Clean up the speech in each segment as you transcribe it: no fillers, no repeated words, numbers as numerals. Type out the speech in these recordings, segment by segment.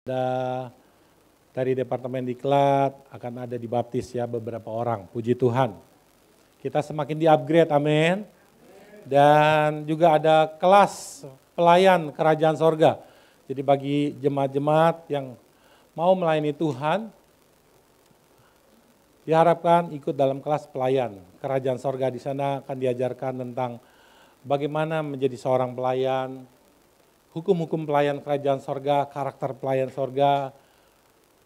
Ada dari Departemen Diklat akan ada dibaptis ya beberapa orang, puji Tuhan. Kita semakin di-upgrade, amin. Dan juga ada kelas pelayan kerajaan sorga. Jadi bagi jemaat-jemaat yang mau melayani Tuhan, diharapkan ikut dalam kelas pelayan kerajaan sorga. Di sana akan diajarkan tentang bagaimana menjadi seorang pelayan, hukum-hukum pelayan kerajaan sorga, karakter pelayan sorga,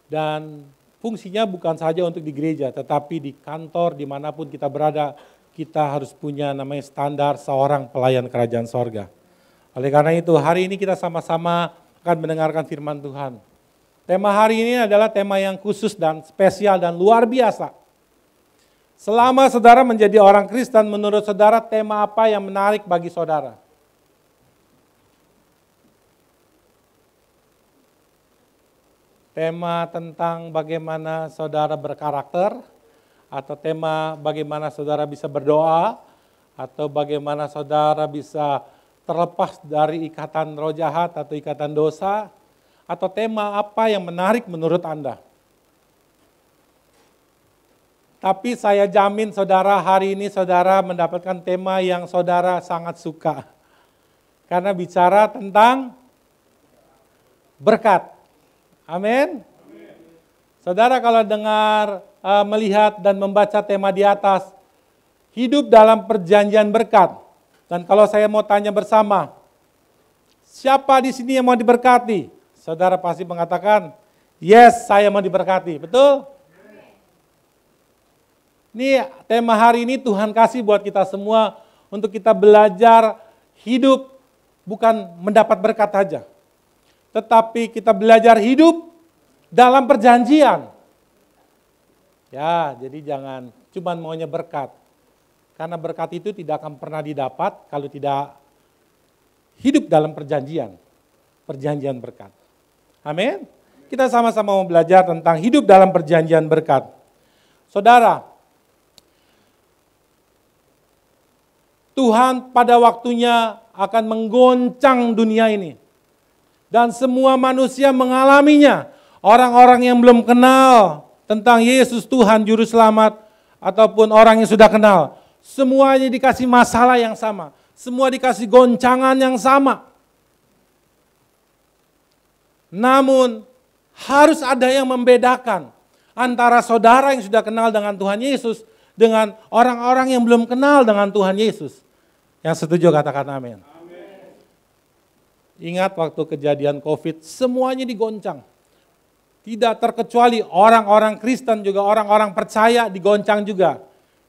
dan fungsinya bukan saja untuk di gereja, tetapi di kantor, dimanapun kita berada, kita harus punya namanya standar seorang pelayan kerajaan sorga. Oleh karena itu, hari ini kita sama-sama akan mendengarkan firman Tuhan. Tema hari ini adalah tema yang khusus dan spesial dan luar biasa. Selama saudara menjadi orang Kristen, menurut saudara tema apa yang menarik bagi saudara? Tema tentang bagaimana saudara berkarakter, atau tema bagaimana saudara bisa berdoa, atau bagaimana saudara bisa terlepas dari ikatan roh jahat atau ikatan dosa, atau tema apa yang menarik menurut Anda? Tapi saya jamin saudara, hari ini saudara mendapatkan tema yang saudara sangat suka. Karena bicara tentang berkat. Amin. Saudara kalau dengar, melihat dan membaca tema di atas, hidup dalam perjanjian berkat. Dan kalau saya mau tanya bersama, siapa di sini yang mau diberkati? Saudara pasti mengatakan, yes, saya mau diberkati. Betul? Ini tema hari ini Tuhan kasih buat kita semua untuk kita belajar hidup bukan mendapat berkat saja. Tetapi kita belajar hidup dalam perjanjian. Ya, jadi jangan cuma maunya berkat. Karena berkat itu tidak akan pernah didapat kalau tidak hidup dalam perjanjian. Perjanjian berkat. Amin. Kita sama-sama mau belajar tentang hidup dalam perjanjian berkat. Saudara, Tuhan pada waktunya akan menggoncang dunia ini. Dan semua manusia mengalaminya. Orang-orang yang belum kenal tentang Yesus Tuhan Juru Selamat, ataupun orang yang sudah kenal, semuanya dikasih masalah yang sama. Semua dikasih goncangan yang sama. Namun harus ada yang membedakan antara saudara yang sudah kenal dengan Tuhan Yesus dengan orang-orang yang belum kenal dengan Tuhan Yesus. Yang setuju katakan amin. Ingat waktu kejadian COVID, semuanya digoncang. Tidak terkecuali orang-orang Kristen juga, orang-orang percaya digoncang juga.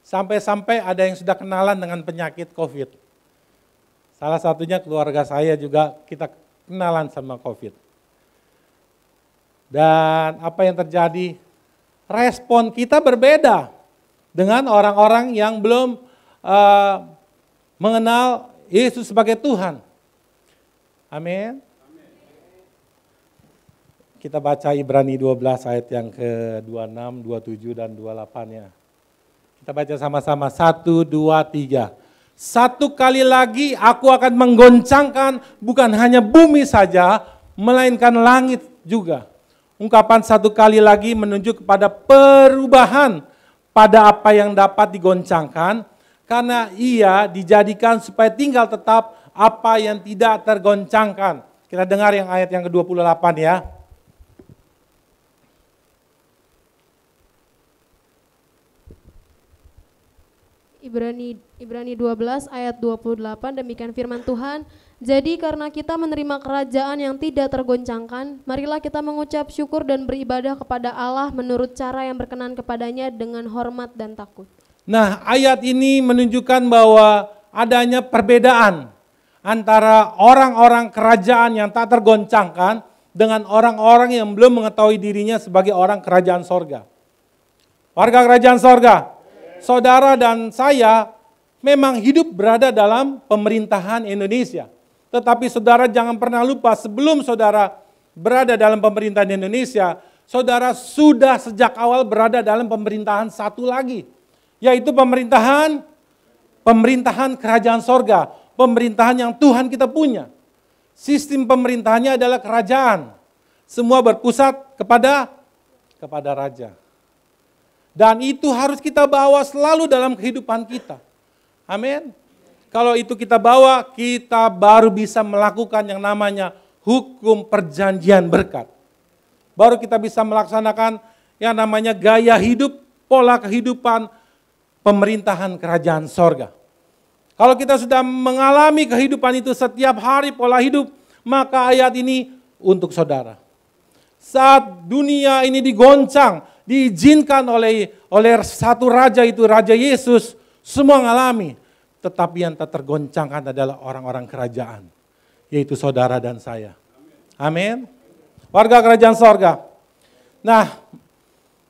Sampai-sampai ada yang sudah kenalan dengan penyakit COVID. Salah satunya keluarga saya juga kita kenalan sama COVID. Dan apa yang terjadi? Respon kita berbeda dengan orang-orang yang belum mengenal Yesus sebagai Tuhan. Amin. Kita baca Ibrani 12 ayat yang ke-26, 27 dan 28 ya. Kita baca sama-sama 1, 2, 3. Satu kali lagi aku akan menggoncangkan bukan hanya bumi saja, melainkan langit juga. Ungkapan satu kali lagi menunjuk kepada perubahan pada apa yang dapat digoncangkan, karena ia dijadikan supaya tinggal tetap apa yang tidak tergoncangkan. Kita dengar yang ayat yang ke-28 ya. Ibrani 12 ayat 28, demikian firman Tuhan. Jadi karena kita menerima kerajaan yang tidak tergoncangkan, marilah kita mengucap syukur dan beribadah kepada Allah menurut cara yang berkenan kepadanya dengan hormat dan takut. Nah, ayat ini menunjukkan bahwa adanya perbedaan antara orang-orang kerajaan yang tak tergoncangkan dengan orang-orang yang belum mengetahui dirinya sebagai orang kerajaan sorga. Warga kerajaan sorga, saudara dan saya memang hidup berada dalam pemerintahan Indonesia. Tetapi saudara jangan pernah lupa, sebelum saudara berada dalam pemerintahan Indonesia, saudara sudah sejak awal berada dalam pemerintahan satu lagi, yaitu pemerintahan kerajaan sorga, pemerintahan yang Tuhan kita punya. Sistem pemerintahannya adalah kerajaan. Semua berpusat kepada raja. Dan itu harus kita bawa selalu dalam kehidupan kita. Amin. Kalau itu kita bawa, kita baru bisa melakukan yang namanya hukum perjanjian berkat. Baru kita bisa melaksanakan yang namanya gaya hidup, pola kehidupan pemerintahan kerajaan sorga. Kalau kita sudah mengalami kehidupan itu setiap hari pola hidup, maka ayat ini untuk saudara. Saat dunia ini digoncang, diizinkan oleh satu raja itu, Raja Yesus, semua mengalami. Tetapi yang tak tergoncangkan adalah orang-orang kerajaan, yaitu saudara dan saya. Amin. Warga kerajaan sorga. Nah,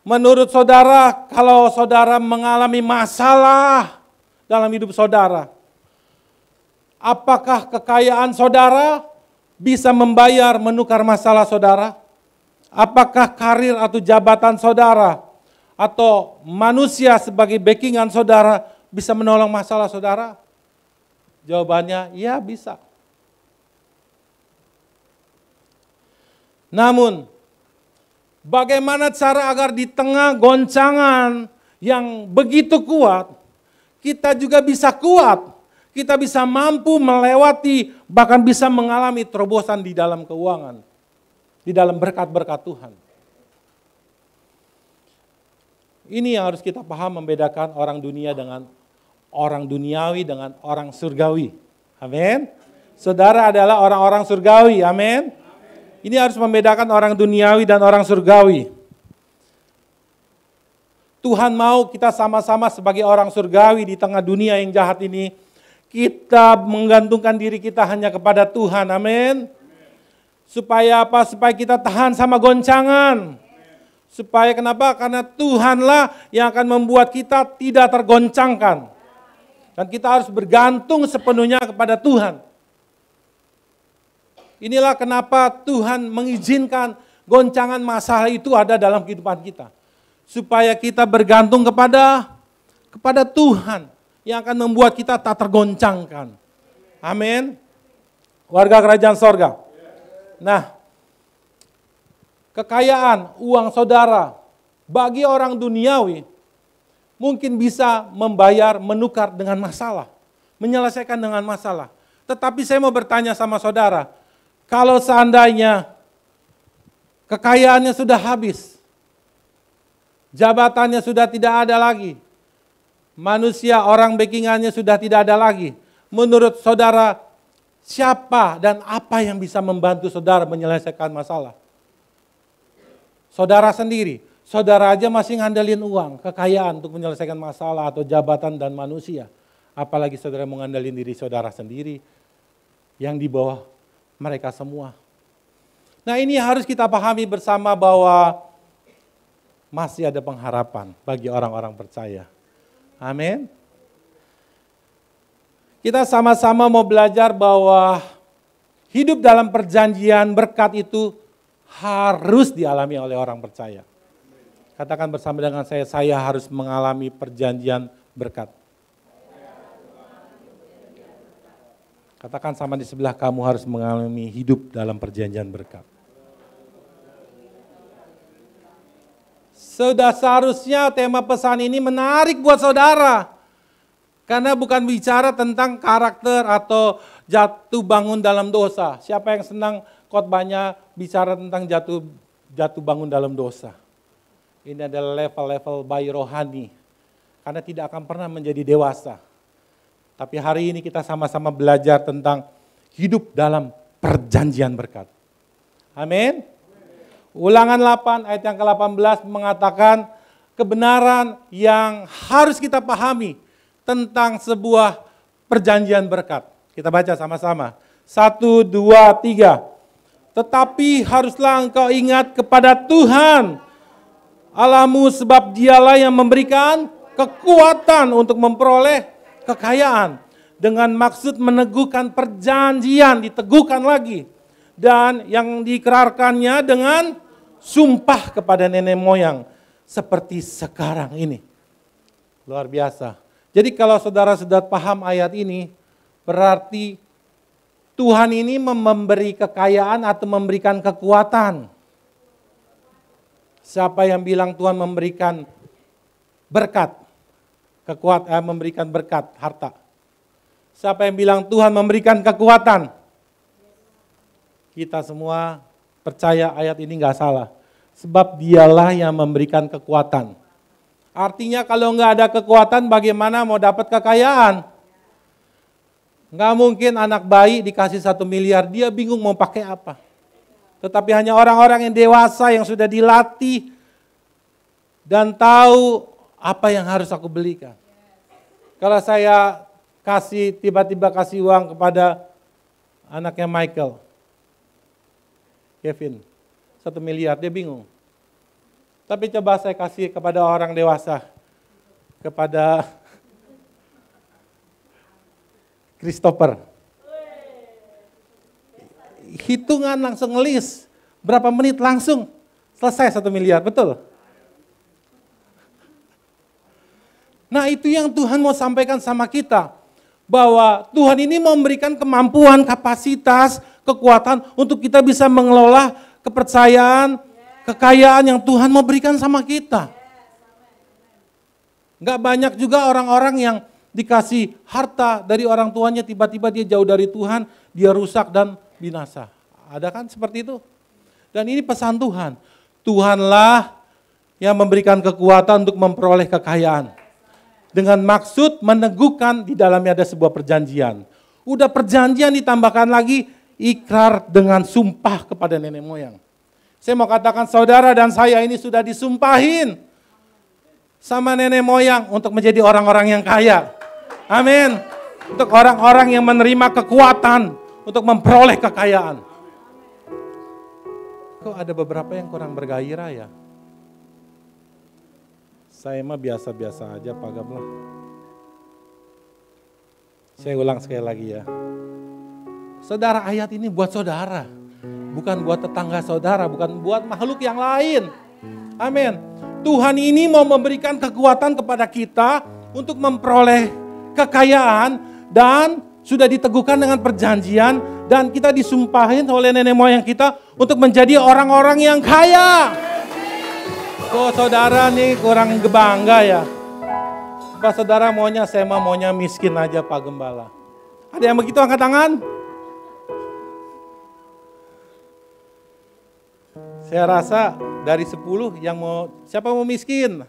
menurut saudara, kalau saudara mengalami masalah dalam hidup saudara, apakah kekayaan saudara bisa membayar menukar masalah saudara? Apakah karir atau jabatan saudara atau manusia sebagai backingan saudara bisa menolong masalah saudara? Jawabannya, ya bisa. Namun, bagaimana cara agar di tengah goncangan yang begitu kuat, kita juga bisa kuat, kita bisa mampu melewati, bahkan bisa mengalami terobosan di dalam keuangan, di dalam berkat-berkat Tuhan. Ini yang harus kita paham, membedakan orang dunia dengan orang duniawi dengan orang surgawi. Amin. Saudara adalah orang-orang surgawi. Amin. Ini harus membedakan orang duniawi dan orang surgawi. Tuhan mau kita sama-sama sebagai orang surgawi di tengah dunia yang jahat ini, kita menggantungkan diri kita hanya kepada Tuhan. Amin. Supaya apa? Supaya kita tahan sama goncangan. Supaya kenapa? Karena Tuhanlah yang akan membuat kita tidak tergoncangkan. Dan kita harus bergantung sepenuhnya kepada Tuhan. Inilah kenapa Tuhan mengizinkan goncangan masalah itu ada dalam kehidupan kita. Supaya kita bergantung kepada Tuhan yang akan membuat kita tak tergoncangkan. Amin. Warga kerajaan sorga. Nah, kekayaan, uang saudara bagi orang duniawi mungkin bisa membayar, menukar dengan masalah, menyelesaikan dengan masalah. Tetapi saya mau bertanya sama saudara, kalau seandainya kekayaannya sudah habis, jabatannya sudah tidak ada lagi, manusia, orang backingannya sudah tidak ada lagi, menurut saudara siapa dan apa yang bisa membantu saudara menyelesaikan masalah? Saudara sendiri, saudara aja masih ngandelin uang, kekayaan untuk menyelesaikan masalah atau jabatan dan manusia. Apalagi saudara mau ngandelin diri saudara sendiri yang di bawah mereka semua. Nah, ini harus kita pahami bersama bahwa masih ada pengharapan bagi orang-orang percaya. Amin. Kita sama-sama mau belajar bahwa hidup dalam perjanjian berkat itu harus dialami oleh orang percaya. Katakan bersama dengan saya harus mengalami perjanjian berkat. Katakan sama di sebelah, kamu harus mengalami hidup dalam perjanjian berkat. Sudah seharusnya tema pesan ini menarik buat saudara. Karena bukan bicara tentang karakter atau jatuh bangun dalam dosa. Siapa yang senang khotbahnya bicara tentang jatuh bangun dalam dosa. Ini adalah level-level bayi rohani. Karena tidak akan pernah menjadi dewasa. Tapi hari ini kita sama-sama belajar tentang hidup dalam perjanjian berkat. Amin. Ulangan 8 ayat yang ke-18 mengatakan kebenaran yang harus kita pahami tentang sebuah perjanjian berkat. Kita baca sama-sama. 1, 2, 3. Tetapi haruslah engkau ingat kepada Tuhan Allahmu, sebab dialah yang memberikan kekuatan untuk memperoleh kekayaan. Dengan maksud meneguhkan perjanjian, diteguhkan lagi. Dan yang diikrarkannya dengan sumpah kepada nenek moyang. Seperti sekarang ini. Luar biasa. Jadi kalau saudara sudah paham ayat ini, berarti Tuhan ini memberi kekayaan atau memberikan kekuatan Siapa yang bilang Tuhan memberikan berkat, memberikan berkat, harta? Siapa yang bilang Tuhan memberikan kekuatan? Kita semua percaya ayat ini nggak salah. Sebab dialah yang memberikan kekuatan. Artinya kalau nggak ada kekuatan bagaimana mau dapat kekayaan? Nggak mungkin anak bayi dikasih 1 miliar, dia bingung mau pakai apa. Tetapi hanya orang-orang yang dewasa yang sudah dilatih dan tahu apa yang harus aku belikan. Kalau saya tiba-tiba kasih uang kepada anaknya Michael, Kevin, 1 miliar, dia bingung. Tapi coba saya kasih kepada orang dewasa, kepada Christopher. Hitungan langsung ngelis, berapa menit langsung selesai 1 miliar, betul? Nah itu yang Tuhan mau sampaikan sama kita, bahwa Tuhan ini memberikan kemampuan, kapasitas, kekuatan untuk kita bisa mengelola kepercayaan, kekayaan yang Tuhan mau berikan sama kita. Enggak banyak juga orang-orang yang dikasih harta dari orang tuanya, tiba-tiba dia jauh dari Tuhan, dia rusak dan binasa. Ada kan seperti itu? Dan ini pesan Tuhan. Tuhanlah yang memberikan kekuatan untuk memperoleh kekayaan. Dengan maksud meneguhkan di dalamnya ada sebuah perjanjian. Udah perjanjian ditambahkan lagi ikrar dengan sumpah kepada nenek moyang. Saya mau katakan saudara dan saya ini sudah disumpahin sama nenek moyang untuk menjadi orang-orang yang kaya. Amin. Untuk orang-orang yang menerima kekuatan untuk memperoleh kekayaan. Kok ada beberapa yang kurang bergairah ya? Saya mah biasa-biasa aja Pak Gablah. Saya ulang sekali lagi ya. Saudara, ayat ini buat saudara. Bukan buat tetangga saudara, bukan buat makhluk yang lain. Amin. Tuhan ini mau memberikan kekuatan kepada kita untuk memperoleh kekayaan dan sudah diteguhkan dengan perjanjian dan kita disumpahin oleh nenek moyang kita untuk menjadi orang-orang yang kaya. Kok saudara nih kurang bangga ya? Pak saudara maunya, saya maunya miskin aja Pak Gembala. Ada yang begitu angkat tangan? Saya rasa dari 10 yang mau, siapa mau miskin?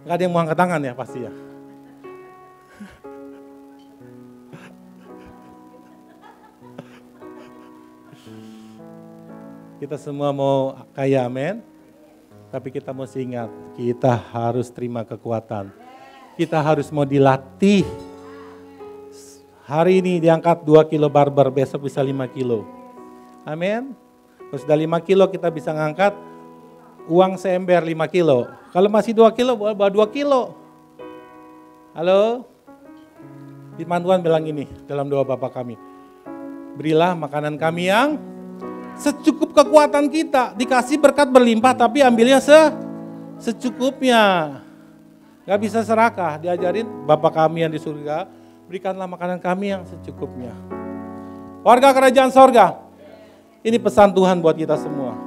Gak ada yang mau angkat tangan ya pasti ya. Kita semua mau kaya, amin. Tapi kita mesti ingat, kita harus terima kekuatan. Kita harus mau dilatih. Hari ini diangkat 2 kilo barber, besok bisa 5 kilo. Amin. Kalau sudah 5 kilo kita bisa ngangkat uang seember 5 kilo. Kalau masih 2 kilo, bawa 2 kilo. Halo? Firman Tuhan bilang ini dalam doa Bapa kami. Berilah makanan kami yang secukup kekuatan kita. Dikasih berkat berlimpah tapi ambilnya secukupnya. Gak bisa serakah. Diajarin Bapa kami yang di surga, berikanlah makanan kami yang secukupnya. Warga kerajaan sorga, ini pesan Tuhan buat kita semua.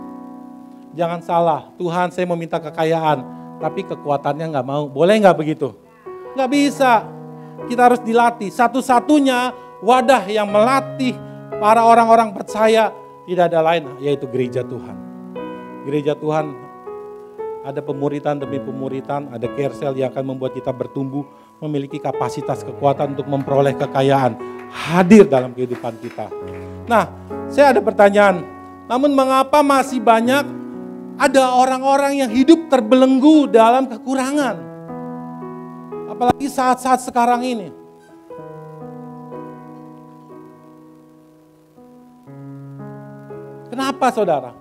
Jangan salah, Tuhan saya mau minta kekayaan, tapi kekuatannya gak mau. Boleh gak begitu? Gak bisa. Kita harus dilatih. Satu-satunya wadah yang melatih para orang-orang percaya tidak ada lain, yaitu gereja Tuhan. Gereja Tuhan ada pemuritan demi pemuritan, ada carousel yang akan membuat kita bertumbuh, memiliki kapasitas kekuatan untuk memperoleh kekayaan, hadir dalam kehidupan kita. Nah, saya ada pertanyaan, namun mengapa masih banyak ada orang-orang yang hidup terbelenggu dalam kekurangan? Apalagi saat-saat sekarang ini. Kenapa saudara?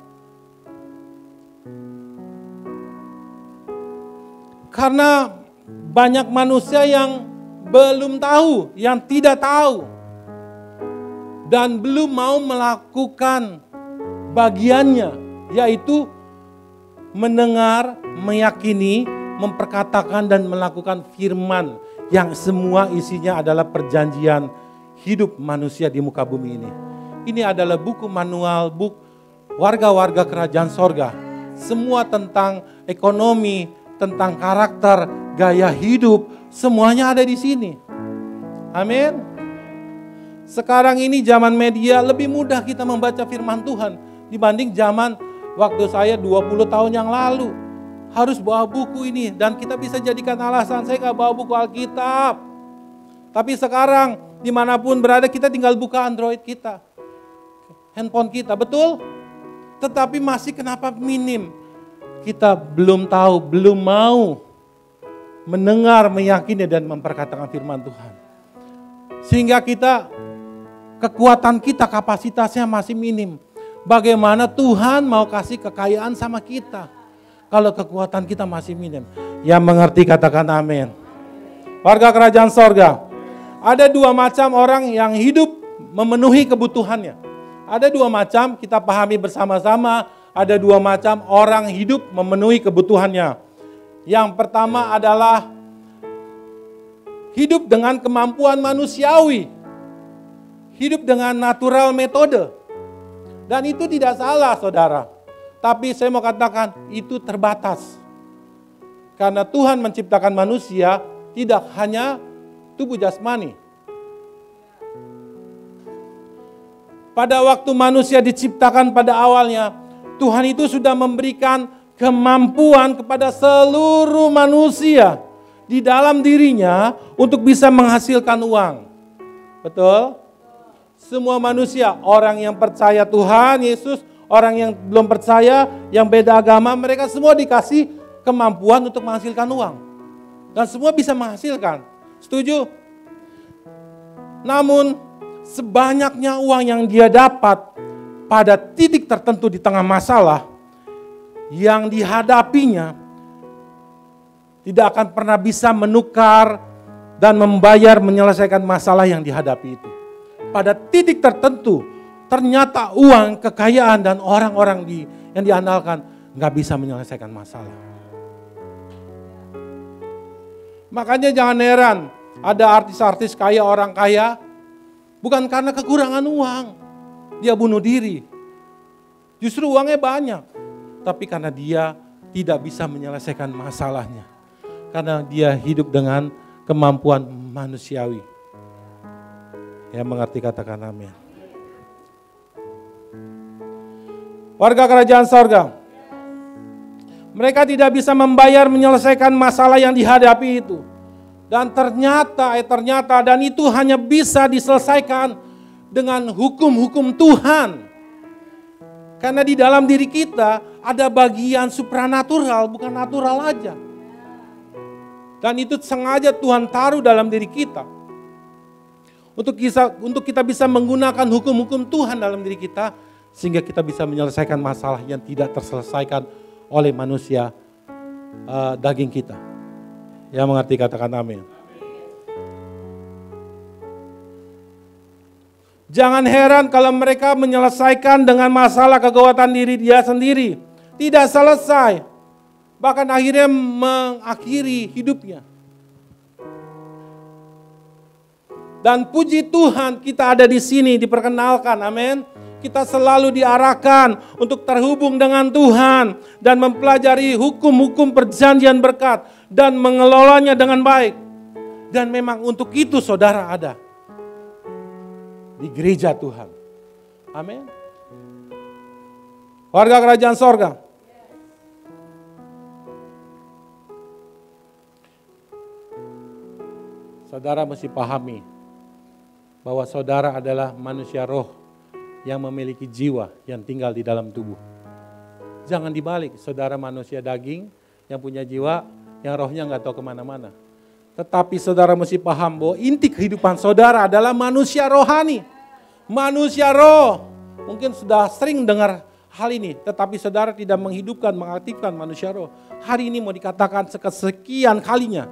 Karena banyak manusia yang belum tahu, yang tidak tahu. Dan belum mau melakukan bagiannya, yaitu mendengar, meyakini, memperkatakan dan melakukan firman yang semua isinya adalah perjanjian hidup manusia di muka bumi ini. Ini adalah buku manual, warga-warga kerajaan sorga. semua tentang ekonomi, tentang karakter, gaya hidup, semuanya ada di sini. Amin. Sekarang ini zaman media lebih mudah kita membaca firman Tuhan dibanding zaman waktu saya 20 tahun yang lalu. Harus bawa buku ini dan kita bisa jadikan alasan saya gak bawa buku Alkitab. Tapi sekarang dimanapun berada kita tinggal buka Android kita, handphone kita, betul? Tetapi masih kenapa minim? Kita belum tahu, belum mau mendengar, meyakini dan memperkatakan firman Tuhan. Sehingga kekuatan kita, kapasitasnya masih minim. Bagaimana Tuhan mau kasih kekayaan sama kita kalau kekuatan kita masih minim? Yang mengerti katakan amin. Warga kerajaan sorga, ada dua macam orang yang hidup memenuhi kebutuhannya. Ada dua macam, kita pahami bersama-sama. Ada dua macam orang hidup memenuhi kebutuhannya. Yang pertama adalah hidup dengan kemampuan manusiawi. Hidup dengan natural metode. Dan itu tidak salah, saudara. Tapi saya mau katakan itu terbatas. Karena Tuhan menciptakan manusia tidak hanya tubuh jasmani. Pada waktu manusia diciptakan pada awalnya, Tuhan itu sudah memberikan kemampuan kepada seluruh manusia di dalam dirinya untuk bisa menghasilkan uang. Betul? Semua manusia, orang yang percaya Tuhan Yesus, orang yang belum percaya, yang beda agama, mereka semua dikasih kemampuan untuk menghasilkan uang. Dan semua bisa menghasilkan. Setuju? Namun sebanyaknya uang yang dia dapat pada titik tertentu di tengah masalah yang dihadapinya tidak akan pernah bisa menukar dan membayar menyelesaikan masalah yang dihadapi itu. Pada titik tertentu ternyata uang, kekayaan dan orang-orang yang diandalkan nggak bisa menyelesaikan masalah. Makanya jangan heran ada artis-artis kaya, orang kaya bukan karena kekurangan uang, dia bunuh diri. Justru uangnya banyak, tapi karena dia tidak bisa menyelesaikan masalahnya. Karena dia hidup dengan kemampuan manusiawi. Yang mengerti katakan amin. Warga kerajaan sorga, mereka tidak bisa membayar menyelesaikan masalah yang dihadapi itu. Dan ternyata dan itu hanya bisa diselesaikan dengan hukum-hukum Tuhan. Karena di dalam diri kita ada bagian supranatural, bukan natural aja. Dan itu sengaja Tuhan taruh dalam diri kita. Untuk kita bisa menggunakan hukum-hukum Tuhan dalam diri kita, sehingga kita bisa menyelesaikan masalah yang tidak terselesaikan oleh manusia daging kita. Yang mengerti katakan amin. Jangan heran kalau mereka menyelesaikan dengan masalah kekuatan diri dia sendiri. Tidak selesai. Bahkan akhirnya mengakhiri hidupnya. Dan puji Tuhan kita ada di sini diperkenalkan, amin. Kita selalu diarahkan untuk terhubung dengan Tuhan dan mempelajari hukum-hukum perjanjian berkat dan mengelolanya dengan baik. Dan memang untuk itu saudara ada di gereja Tuhan. Amin. Warga kerajaan sorga. Saudara mesti pahami bahwa saudara adalah manusia roh yang memiliki jiwa yang tinggal di dalam tubuh. Jangan dibalik, saudara manusia daging yang punya jiwa, yang rohnya nggak tahu kemana-mana. Tetapi saudara mesti paham bahwa inti kehidupan saudara adalah manusia rohani. Manusia roh. Mungkin sudah sering dengar hal ini, tetapi saudara tidak menghidupkan, mengaktifkan manusia roh. Hari ini mau dikatakan sekian kalinya.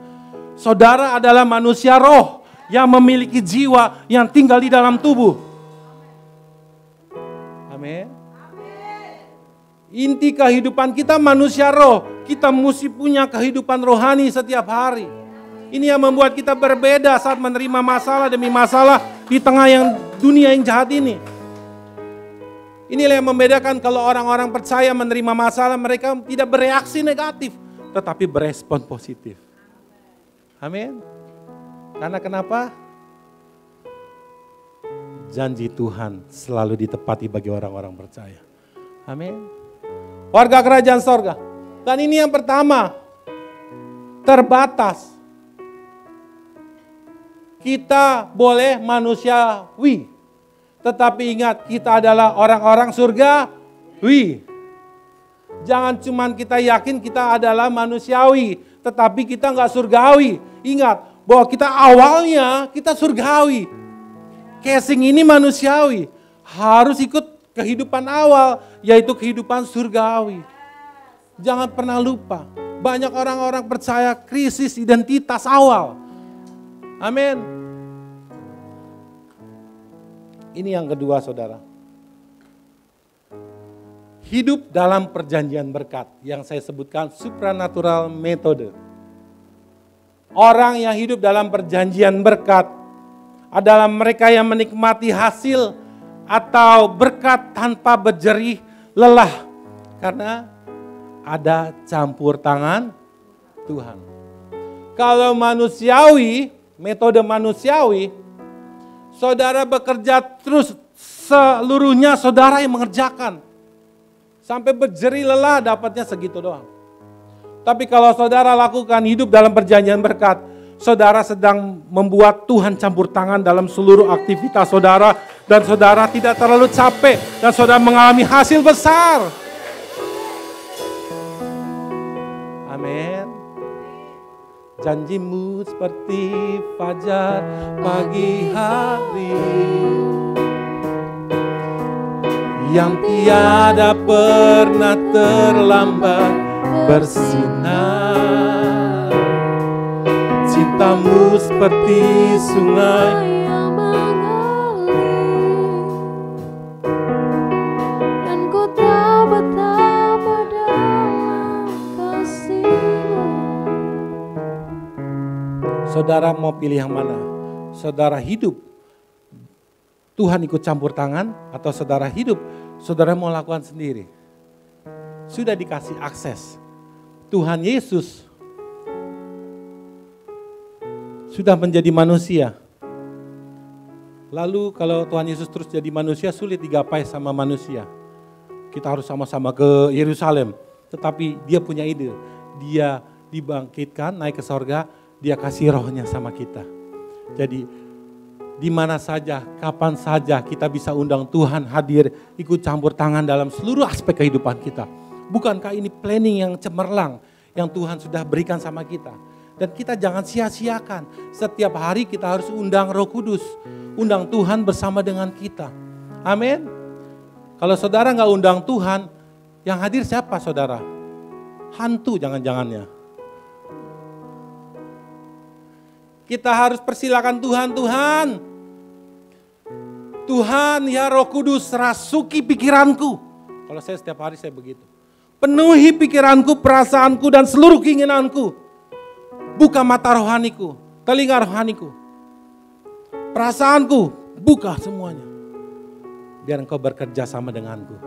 Saudara adalah manusia roh yang memiliki jiwa yang tinggal di dalam tubuh. Amin. Inti kehidupan kita manusia roh. Kita mesti punya kehidupan rohani setiap hari. Ini yang membuat kita berbeda saat menerima masalah demi masalah di tengah dunia yang jahat ini. Inilah yang membedakan kalau orang-orang percaya menerima masalah, mereka tidak bereaksi negatif, tetapi berespon positif. Amin. Karena kenapa? Janji Tuhan selalu ditepati bagi orang-orang percaya. Amin. Warga kerajaan sorga. Dan ini yang pertama, terbatas. Kita boleh manusiawi, tetapi ingat kita adalah orang-orang surgawi. Jangan cuman kita yakin kita adalah manusiawi, tetapi kita nggak surgawi. Ingat bahwa kita awalnya kita surgawi. Casing ini manusiawi, harus ikut kehidupan awal, yaitu kehidupan surgawi. Jangan pernah lupa, banyak orang-orang percaya krisis identitas awal. Amin. Ini yang kedua, saudara. Hidup dalam perjanjian berkat, yang saya sebutkan supranatural metode. Orang yang hidup dalam perjanjian berkat adalah mereka yang menikmati hasil atau berkat tanpa berjerih lelah. Karena ada campur tangan Tuhan. Kalau manusiawi, metode manusiawi, saudara bekerja terus seluruhnya saudara yang mengerjakan. Sampai berjerih lelah dapatnya segitu doang. Tapi kalau saudara lakukan hidup dalam perjanjian berkat, saudara sedang membuat Tuhan campur tangan dalam seluruh aktivitas saudara. Dan saudara tidak terlalu capek dan saudara mengalami hasil besar. Amin. Janjimu seperti fajar pagi hari yang tiada pernah terlambat bersinar. Cintamu seperti sungai yang mengalir, dan ku tahu betapa dalam kasih-Mu. Saudara mau pilih yang mana? Saudara hidup, Tuhan ikut campur tangan, atau saudara hidup, saudara mau lakukan sendiri? Sudah dikasih akses. Tuhan Yesus sudah menjadi manusia. Lalu kalau Tuhan Yesus terus jadi manusia, sulit digapai sama manusia. Kita harus sama-sama ke Yerusalem. Tetapi dia punya ide. Dia dibangkitkan, naik ke sorga, dia kasih rohnya sama kita. Jadi di mana saja, kapan saja kita bisa undang Tuhan hadir, ikut campur tangan dalam seluruh aspek kehidupan kita. Bukankah ini planning yang cemerlang yang Tuhan sudah berikan sama kita? Dan kita jangan sia-siakan. Setiap hari kita harus undang Roh Kudus. Undang Tuhan bersama dengan kita. Amin. Kalau saudara nggak undang Tuhan, yang hadir siapa saudara? Hantu jangan-jangannya. Kita harus persilakan Tuhan, Tuhan ya Roh Kudus rasuki pikiranku. Kalau saya setiap hari saya begitu. Penuhi pikiranku, perasaanku dan seluruh keinginanku. Buka mata rohaniku, telinga rohaniku. Perasaanku, buka semuanya. Biar engkau bekerja sama denganku.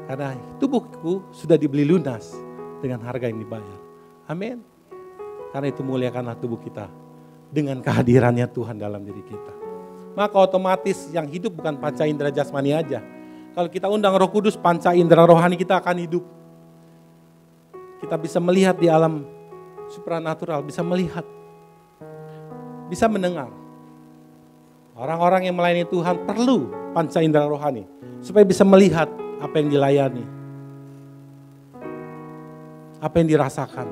Karena tubuhku sudah dibeli lunas dengan harga yang dibayar. Amin. Karena itu muliakanlah tubuh kita dengan kehadirannya Tuhan dalam diri kita. Maka otomatis yang hidup bukan panca indera jasmani aja. Kalau kita undang Roh Kudus, panca indera rohani kita akan hidup. Kita bisa melihat di alam supranatural, bisa melihat, bisa mendengar. Orang-orang yang melayani Tuhan perlu panca indera rohani supaya bisa melihat apa yang dilayani, apa yang dirasakan.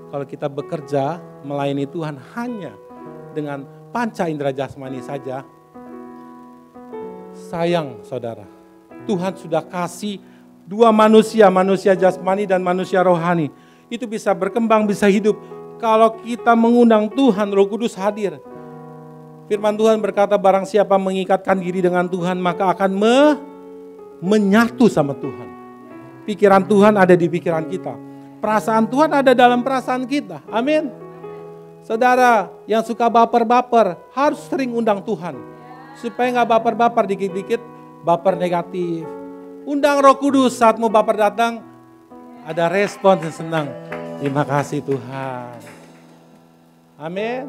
Kalau kita bekerja melayani Tuhan hanya dengan panca indera jasmani saja, sayang saudara, Tuhan sudah kasih dua manusia, manusia jasmani dan manusia rohani. Itu bisa berkembang, bisa hidup. Kalau kita mengundang Tuhan, Roh Kudus hadir. Firman Tuhan berkata barang siapa mengikatkan diri dengan Tuhan maka akan menyatu sama Tuhan. Pikiran Tuhan ada di pikiran kita. Perasaan Tuhan ada dalam perasaan kita. Amin. Saudara yang suka baper-baper harus sering undang Tuhan. Supaya gak baper-baper dikit-dikit baper negatif. Undang Roh Kudus saat mau baper datang, ada respon yang senang. Terima kasih Tuhan. Amin.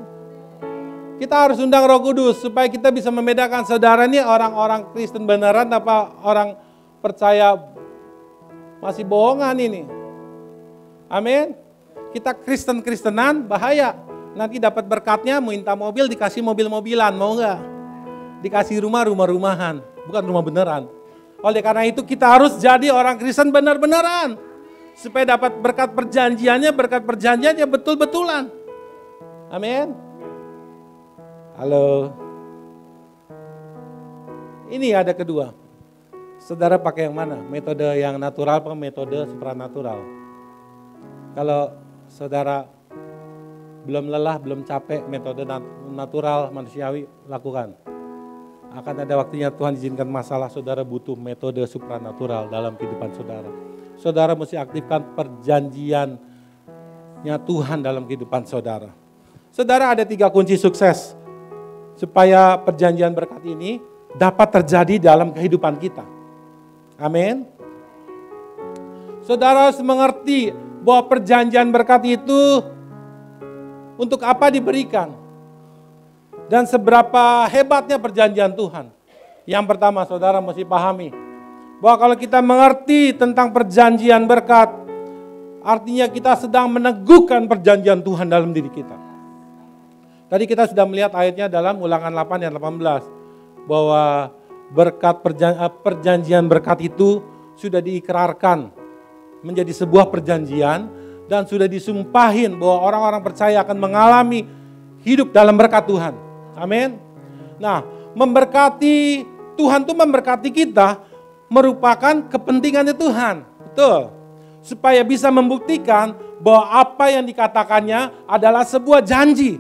Kita harus undang Roh Kudus supaya kita bisa membedakan saudara ini orang-orang Kristen beneran apa orang percaya masih bohongan ini. Amin. Kita Kristen-Kristenan bahaya. Nanti dapat berkatnya minta mobil dikasih mobil-mobilan, mau enggak? Dikasih rumah-rumahan, bukan rumah beneran. Oleh karena itu kita harus jadi orang Kristen benar-benaran. Supaya dapat berkat perjanjiannya betul-betulan. Amin. Halo. Ini ada kedua. Saudara pakai yang mana? Metode yang natural atau metode supranatural? Kalau saudara belum lelah, belum capek, metode natural, manusiawi, lakukan. Akan ada waktunya Tuhan izinkan masalah, saudara butuh metode supranatural dalam kehidupan saudara. Saudara mesti aktifkan perjanjiannya Tuhan dalam kehidupan saudara. Saudara, ada 3 kunci sukses supaya perjanjian berkat ini dapat terjadi dalam kehidupan kita. Amin. Saudara harus mengerti bahwa perjanjian berkat itu untuk apa diberikan dan seberapa hebatnya perjanjian Tuhan. Yang pertama, saudara mesti pahami bahwa kalau kita mengerti tentang perjanjian berkat, artinya kita sedang meneguhkan perjanjian Tuhan dalam diri kita. Tadi kita sudah melihat ayatnya dalam Ulangan 8 ayat 18 bahwa berkat perjanjian berkat itu sudah diikrarkan menjadi sebuah perjanjian dan sudah disumpahin bahwa orang-orang percaya akan mengalami hidup dalam berkat Tuhan. Amin. Nah, memberkati Tuhan itu memberkati kita merupakan kepentingannya Tuhan. Betul. Supaya bisa membuktikan bahwa apa yang dikatakannya adalah sebuah janji.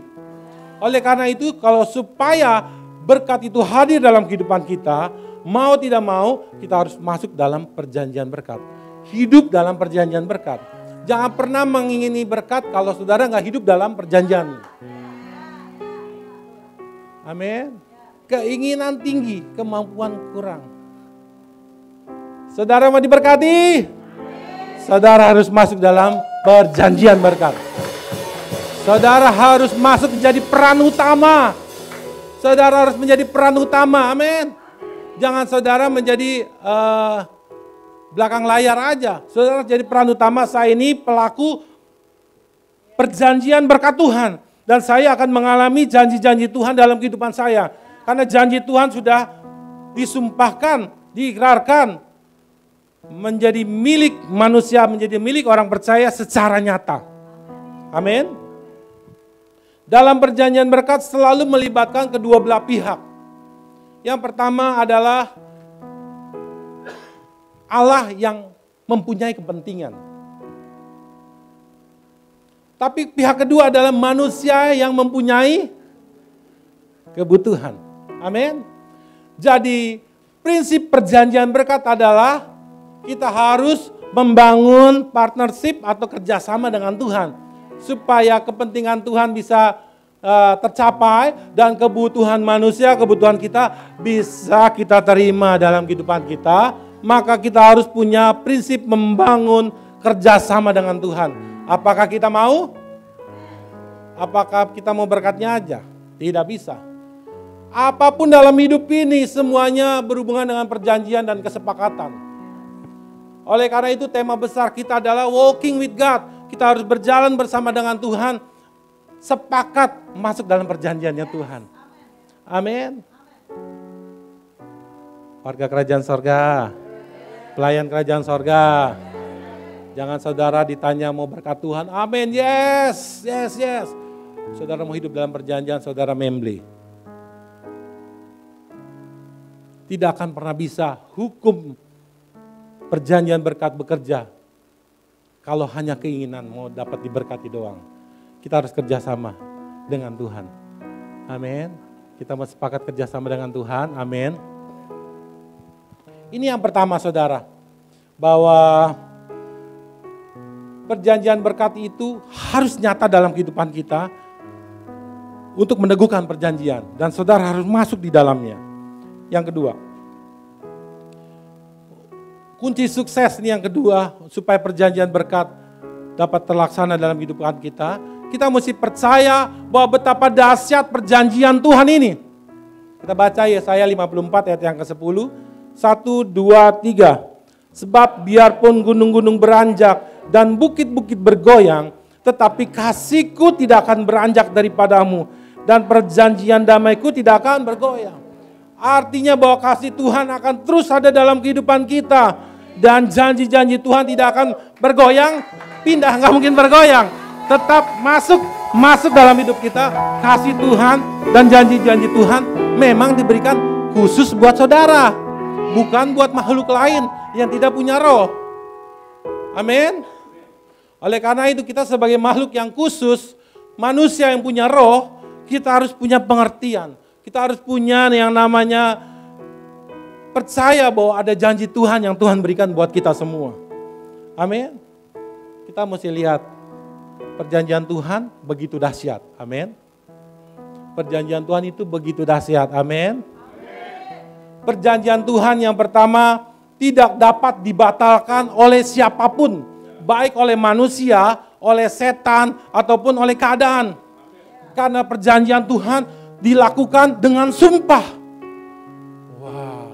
Oleh karena itu, kalau supaya berkat itu hadir dalam kehidupan kita, mau tidak mau kita harus masuk dalam perjanjian berkat. Hidup dalam perjanjian berkat. Jangan pernah mengingini berkat kalau saudara nggak hidup dalam perjanjian. Amin. Keinginan tinggi, kemampuan kurang. Saudara mau diberkati? Saudara harus masuk dalam perjanjian berkat. Saudara harus masuk menjadi peran utama. Saudara harus menjadi peran utama, amin. Jangan saudara menjadi belakang layar aja. Saudara jadi peran utama, saya ini pelaku perjanjian berkat Tuhan. Dan saya akan mengalami janji-janji Tuhan dalam kehidupan saya. Karena janji Tuhan sudah disumpahkan, diikrarkan. Menjadi milik manusia, menjadi milik orang percaya secara nyata. Amin. Dalam perjanjian berkat selalu melibatkan kedua belah pihak. Yang pertama adalah Allah yang mempunyai kepentingan. Tapi pihak kedua adalah manusia yang mempunyai kebutuhan. Amin. Jadi prinsip perjanjian berkat adalah kita harus membangun partnership atau kerjasama dengan Tuhan. Supaya kepentingan Tuhan bisa tercapai dan kebutuhan manusia, kebutuhan kita bisa kita terima dalam kehidupan kita. Maka kita harus punya prinsip membangun kerjasama dengan Tuhan. Apakah kita mau? Apakah kita mau berkatnya aja? Tidak bisa. Apapun dalam hidup ini semuanya berhubungan dengan perjanjian dan kesepakatan. Oleh karena itu tema besar kita adalah walking with God. Kita harus berjalan bersama dengan Tuhan. Sepakat masuk dalam perjanjiannya Tuhan. Amin. Warga kerajaan sorga. Pelayan kerajaan sorga. Jangan saudara ditanya mau berkat Tuhan. Amin, yes, yes, yes. Saudara mau hidup dalam perjanjian, saudara membeli. Tidak akan pernah bisa hukum perjanjian berkat bekerja. Kalau hanya keinginan mau dapat diberkati doang. Kita harus kerjasama dengan Tuhan. Amin. Kita mau sepakat kerjasama dengan Tuhan. Amin. Ini yang pertama saudara, bahwa perjanjian berkat itu harus nyata dalam kehidupan kita untuk meneguhkan perjanjian dan saudara harus masuk di dalamnya. Yang kedua, Kunci sukses ini yang kedua, supaya perjanjian berkat dapat terlaksana dalam kehidupan kita. Kita mesti percaya bahwa betapa dahsyat perjanjian Tuhan ini. Kita baca Yesaya 54 ayat yang ke-10. 1, 2, 3. Sebab biarpun gunung-gunung beranjak dan bukit-bukit bergoyang, tetapi kasih-Ku tidak akan beranjak daripadamu dan perjanjian damai-Ku tidak akan bergoyang. Artinya bahwa kasih Tuhan akan terus ada dalam kehidupan kita dan janji-janji Tuhan tidak akan bergoyang, pindah, nggak mungkin bergoyang. Tetap masuk dalam hidup kita. Kasih Tuhan dan janji-janji Tuhan memang diberikan khusus buat saudara, bukan buat makhluk lain yang tidak punya roh. Amin. Oleh karena itu kita sebagai makhluk yang khusus, manusia yang punya roh, kita harus punya pengertian. Kita harus punya yang namanya percaya bahwa ada janji Tuhan yang Tuhan berikan buat kita semua. Amin. Kita mesti lihat perjanjian Tuhan begitu dahsyat. Amin. Perjanjian Tuhan itu begitu dahsyat. Amin. Perjanjian Tuhan yang pertama tidak dapat dibatalkan oleh siapapun, baik oleh manusia, oleh setan, ataupun oleh keadaan. Karena perjanjian Tuhan dilakukan dengan sumpah. Wah.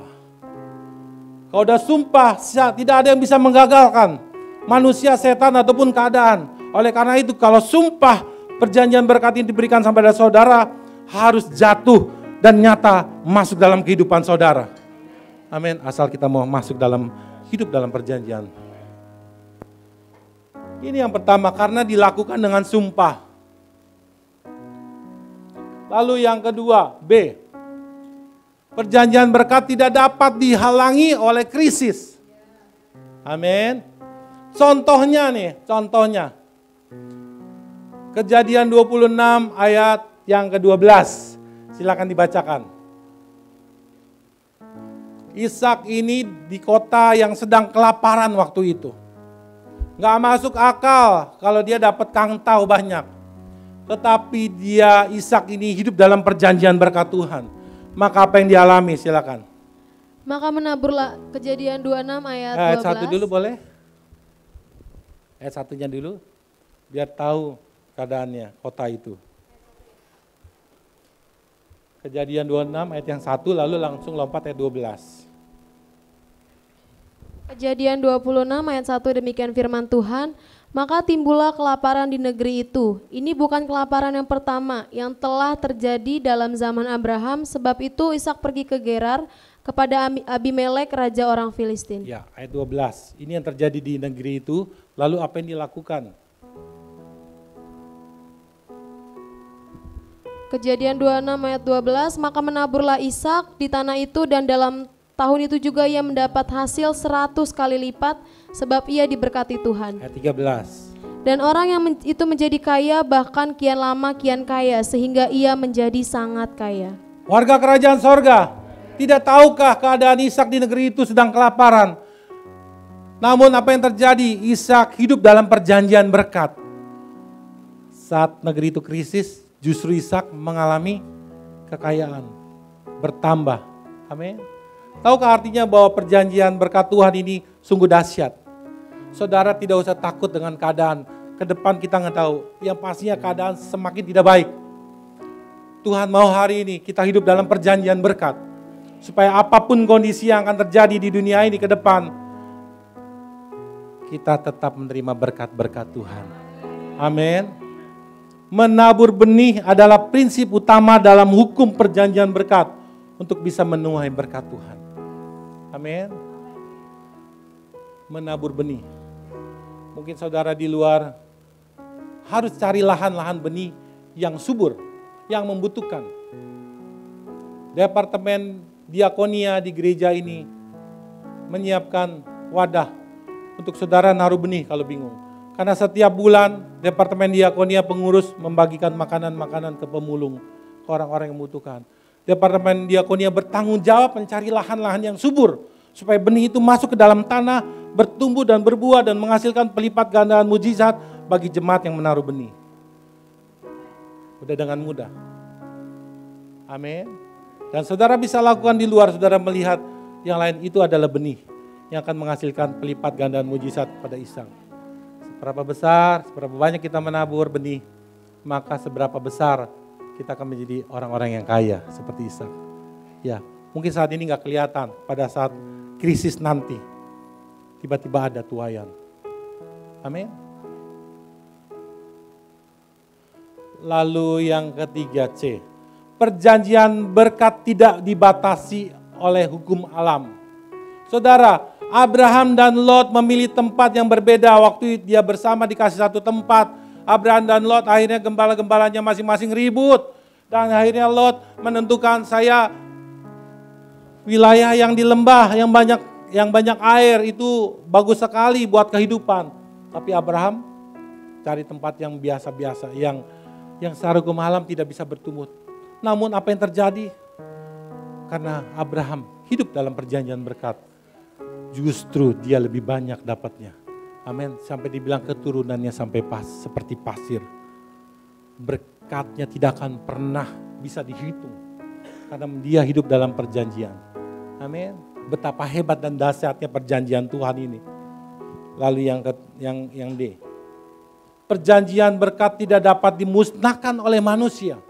Kalau udah sumpah, tidak ada yang bisa menggagalkan. Manusia, setan, ataupun keadaan. Oleh karena itu, kalau sumpah perjanjian berkat ini diberikan kepada saudara, harus jatuh dan nyata masuk dalam kehidupan saudara. Amin. Asal kita mau masuk dalam hidup dalam perjanjian. Ini yang pertama, karena dilakukan dengan sumpah. Lalu yang kedua, B. Perjanjian berkat tidak dapat dihalangi oleh krisis. Amin. Contohnya. Kejadian 26 ayat yang ke-12. Silakan dibacakan. Ishak ini di kota yang sedang kelaparan waktu itu. Gak masuk akal kalau dia dapat kangtau banyak. Tetapi Ishak ini hidup dalam perjanjian berkat Tuhan. Maka apa yang dialami? Silakan. Maka menaburlah, Kejadian 26 ayat 12. Ayat 1 dulu boleh? Ayat 1-nya dulu. Biar tahu keadaannya kota itu. Kejadian 26 ayat yang 1 lalu langsung lompat ayat 12. Kejadian 26 ayat 1, demikian firman Tuhan. Maka timbullah kelaparan di negeri itu. Ini bukan kelaparan yang pertama yang telah terjadi dalam zaman Abraham. Sebab itu Ishak pergi ke Gerar kepada Abimelek, raja orang Filistin. Ya, ayat 12. Ini yang terjadi di negeri itu. Lalu apa yang dilakukan? Kejadian 26 ayat 12, maka menaburlah Ishak di tanah itu dan dalam tahun itu juga ia mendapat hasil 100 kali lipat sebab ia diberkati Tuhan. Ayat 13. Dan orang yang itu menjadi kaya bahkan kian lama kian kaya sehingga ia menjadi sangat kaya. Warga kerajaan sorga, tidak tahukah keadaan Ishak di negeri itu sedang kelaparan? Namun apa yang terjadi? Ishak hidup dalam perjanjian berkat. Saat negeri itu krisis, justru Ishak mengalami kekayaan, bertambah. Amin. Tahukah artinya bahwa perjanjian berkat Tuhan ini sungguh dahsyat? Saudara tidak usah takut dengan keadaan. Ke depan kita nggak tahu. Yang pastinya keadaan semakin tidak baik. Tuhan mau hari ini kita hidup dalam perjanjian berkat. Supaya apapun kondisi yang akan terjadi di dunia ini ke depan, kita tetap menerima berkat-berkat Tuhan. Amin. Menabur benih adalah prinsip utama dalam hukum perjanjian berkat untuk bisa menuai berkat Tuhan. Amin. Menabur benih. Mungkin saudara di luar harus cari lahan-lahan benih yang subur, yang membutuhkan. Departemen diakonia di gereja ini menyiapkan wadah untuk saudara naruh benih kalau bingung. Karena setiap bulan Departemen Diakonia pengurus membagikan makanan-makanan ke pemulung, ke orang-orang yang membutuhkan. Departemen Diakonia bertanggung jawab mencari lahan-lahan yang subur, supaya benih itu masuk ke dalam tanah, bertumbuh dan berbuah dan menghasilkan pelipat gandaan mujizat bagi jemaat yang menaruh benih. Udah dengan mudah. Amin. Dan saudara bisa lakukan di luar, saudara melihat yang lain itu adalah benih. yang akan menghasilkan pelipat gandaan mujizat pada Ishak. Seberapa besar, seberapa banyak kita menabur benih, maka seberapa besar kita akan menjadi orang-orang yang kaya seperti Ishak. Ya, mungkin saat ini nggak kelihatan, pada saat krisis nanti, tiba-tiba ada tuaian. Amin. Lalu yang ketiga C, perjanjian berkat tidak dibatasi oleh hukum alam. Saudara, Abraham dan Lot memilih tempat yang berbeda waktu dia bersama dikasih satu tempat. Abraham dan Lot akhirnya gembala-gembalanya masing-masing ribut. Dan akhirnya Lot menentukan saya wilayah yang di lembah, yang banyak air itu bagus sekali buat kehidupan. Tapi Abraham cari tempat yang biasa-biasa, yang secara hukum alam tidak bisa bertumbuh. Namun apa yang terjadi? Karena Abraham hidup dalam perjanjian berkat, justru dia lebih banyak dapatnya. Amin. Sampai dibilang keturunannya sampai seperti pasir. Berkatnya tidak akan pernah bisa dihitung karena dia hidup dalam perjanjian. Amin. Betapa hebat dan dahsyatnya perjanjian Tuhan ini. Lalu yang D. Perjanjian berkat tidak dapat dimusnahkan oleh manusia.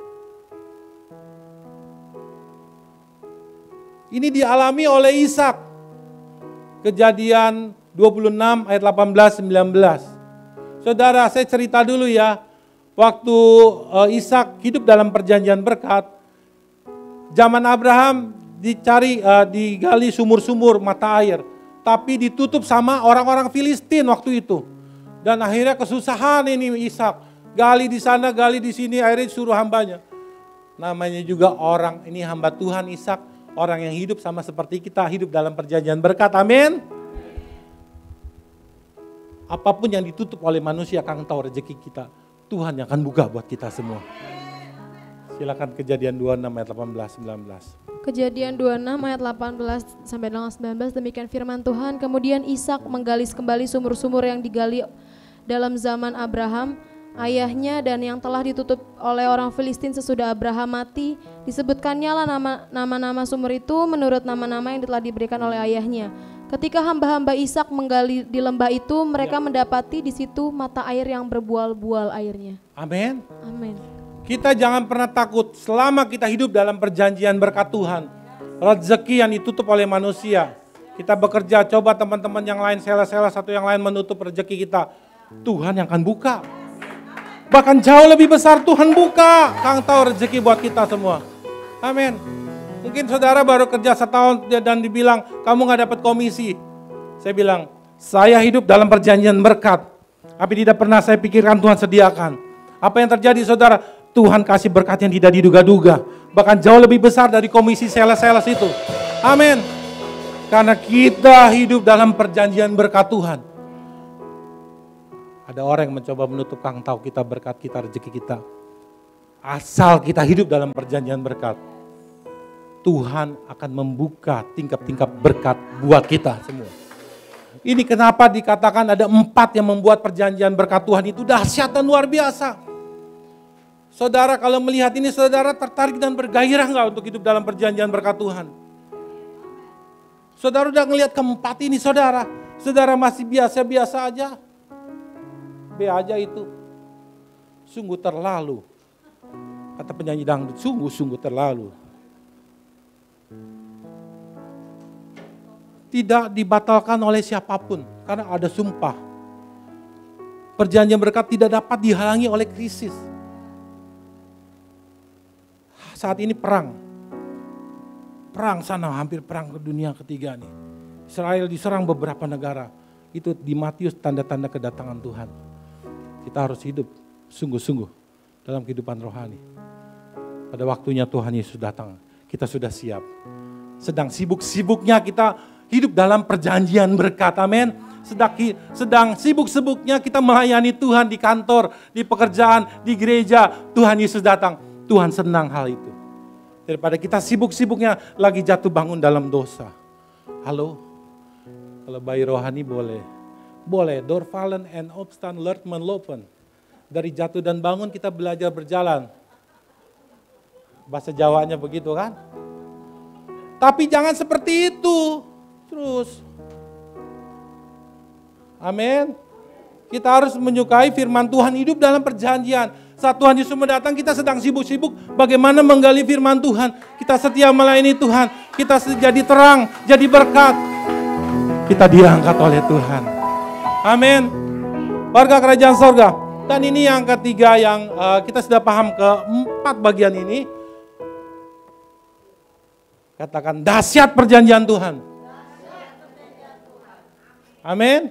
Ini dialami oleh Ishak. Kejadian 26 ayat 18-19. Saudara, saya cerita dulu ya. Waktu Ishak hidup dalam perjanjian berkat, zaman Abraham digali sumur-sumur mata air, tapi ditutup sama orang-orang Filistin waktu itu. Dan akhirnya kesusahan ini Ishak, gali di sana, gali di sini, akhirnya disuruh hambanya. Namanya juga orang, ini hamba Tuhan Ishak, orang yang hidup sama seperti kita, hidup dalam perjanjian berkat, amin. Apapun yang ditutup oleh manusia, Kang tahu rezeki kita, Tuhan yang akan buka buat kita semua. Silakan Kejadian 26 ayat 18-19. Kejadian 26 ayat 18 sampai dengan 19, demikian firman Tuhan. Kemudian Ishak menggali kembali sumur-sumur yang digali dalam zaman Abraham, ayahnya, dan yang telah ditutup oleh orang Filistin sesudah Abraham mati. Disebutkannya lah nama-nama sumur itu menurut nama-nama yang telah diberikan oleh ayahnya. Ketika hamba-hamba Ishak menggali di lembah itu, mereka mendapati di situ mata air yang berbual-bual airnya. Amin. Amin. Kita jangan pernah takut selama kita hidup dalam perjanjian berkat Tuhan. Rezeki yang ditutup oleh manusia. Kita bekerja, coba teman-teman yang lain, sela-sela satu yang lain menutup rezeki kita. Tuhan yang akan buka. Bahkan jauh lebih besar Tuhan buka. Kang tahu rezeki buat kita semua. Amin. Mungkin saudara baru kerja setahun dan dibilang kamu gak dapat komisi. Saya bilang, saya hidup dalam perjanjian berkat. Tapi tidak pernah saya pikirkan Tuhan sediakan. Apa yang terjadi saudara? Tuhan kasih berkat yang tidak diduga-duga. Bahkan jauh lebih besar dari komisi sales-sales itu. Amin. Karena kita hidup dalam perjanjian berkat Tuhan. Ada orang yang mencoba menutup, Kang tahu kita berkat, kita rezeki kita. Asal kita hidup dalam perjanjian berkat, Tuhan akan membuka tingkap-tingkap berkat buat kita semua. Ini kenapa dikatakan ada 4 yang membuat perjanjian berkat Tuhan itu dahsyat dan luar biasa. Saudara kalau melihat ini, saudara tertarik dan bergairah enggak untuk hidup dalam perjanjian berkat Tuhan? Saudara udah ngelihat ke-4 ini saudara. Saudara masih biasa-biasa aja. B aja itu. Sungguh terlalu. Kata penyanyi dangdut, sungguh-sungguh terlalu. Tidak dibatalkan oleh siapapun. Karena ada sumpah. Perjanjian berkat tidak dapat dihalangi oleh krisis. Saat ini perang sana, hampir perang ke dunia ketiga nih. Israel diserang beberapa negara. Itu di Matius tanda-tanda kedatangan Tuhan. Kita harus hidup sungguh-sungguh dalam kehidupan rohani. Pada waktunya Tuhan Yesus datang, kita sudah siap. Sedang sibuk-sibuknya kita hidup dalam perjanjian berkat, amin. Sedang sibuk-sibuknya kita melayani Tuhan di kantor, di pekerjaan, di gereja. Tuhan Yesus datang. Tuhan senang hal itu. Daripada kita sibuk-sibuknya lagi jatuh bangun dalam dosa. Halo? Kalau bayi rohani boleh. Boleh. Doorvallen en opstaan leert men lopen. Dari jatuh dan bangun kita belajar berjalan. Bahasa Jawanya begitu kan? Tapi jangan seperti itu. Terus. Amin. Kita harus menyukai firman Tuhan, hidup dalam perjanjian. Saat Tuhan Yesus mendatang, kita sedang sibuk-sibuk bagaimana menggali firman Tuhan. Kita setia melayani Tuhan. Kita jadi terang, jadi berkat. Kita diangkat oleh Tuhan. Amin. Warga kerajaan sorga. Dan ini yang ketiga yang kita sudah paham keempat bagian ini. Katakan dahsyat perjanjian Tuhan. Amin.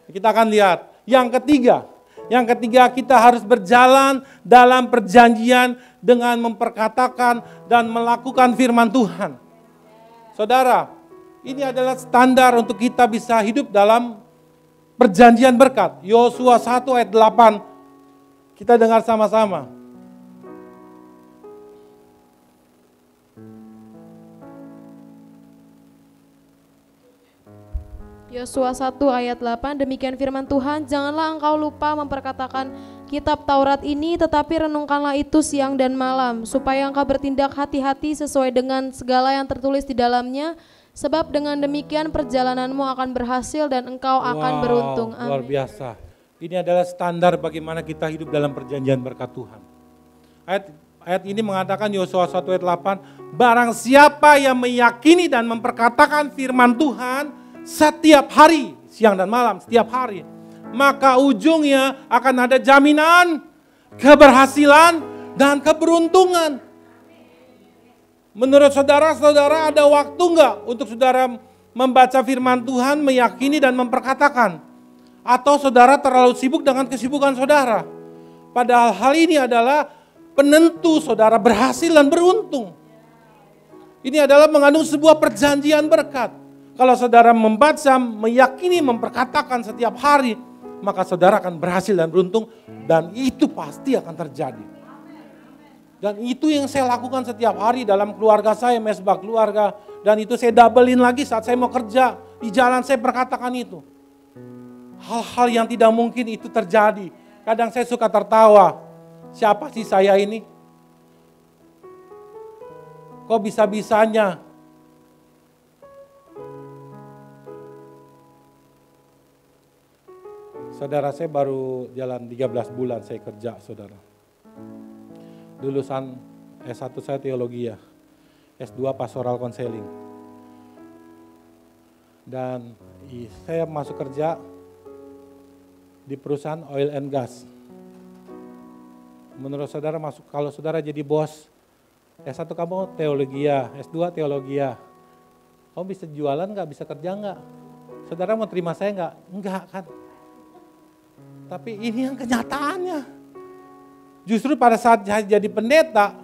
Kita akan lihat. Yang ketiga kita harus berjalan dalam perjanjian dengan memperkatakan dan melakukan firman Tuhan. Saudara, ini adalah standar untuk kita bisa hidup dalam perjanjian berkat. Yosua 1 ayat 8. Kita dengar sama-sama. Yosua 1 ayat 8, demikian firman Tuhan, janganlah engkau lupa memperkatakan kitab Taurat ini, tetapi renungkanlah itu siang dan malam, supaya engkau bertindak hati-hati sesuai dengan segala yang tertulis di dalamnya, sebab dengan demikian perjalananmu akan berhasil dan engkau akan beruntung. Amin. Luar biasa. Ini adalah standar bagaimana kita hidup dalam perjanjian berkat Tuhan. Ayat ini mengatakan Yosua 1 ayat 8, barang siapa yang meyakini dan memperkatakan firman Tuhan setiap hari, siang dan malam, setiap hari, maka ujungnya akan ada jaminan, keberhasilan, dan keberuntungan. Menurut saudara-saudara ada waktu enggak untuk saudara membaca firman Tuhan, meyakini dan memperkatakan? Atau saudara terlalu sibuk dengan kesibukan saudara? Padahal hal ini adalah penentu saudara berhasil dan beruntung. Ini adalah mengandung sebuah perjanjian berkat. Kalau saudara membaca, meyakini, memperkatakan setiap hari, maka saudara akan berhasil dan beruntung, dan itu pasti akan terjadi. Dan itu yang saya lakukan setiap hari dalam keluarga saya, mesbah keluarga, dan itu saya doublein lagi saat saya mau kerja, di jalan saya perkatakan itu. Hal-hal yang tidak mungkin itu terjadi. Kadang saya suka tertawa, siapa sih saya ini? Kok bisa-bisanya? Saudara, saya baru jalan 13 bulan saya kerja, saudara. Lulusan S1 saya teologi ya, S2 pastoral konseling. Dan saya masuk kerja di perusahaan oil and gas. Menurut saudara, kalau saudara jadi bos, S1 kamu teologi ya, S2 teologi ya. Kamu bisa jualan nggak, bisa kerja nggak? Saudara mau terima saya nggak? Enggak kan? Tapi ini yang kenyataannya. Justru pada saat saya jadi pendeta,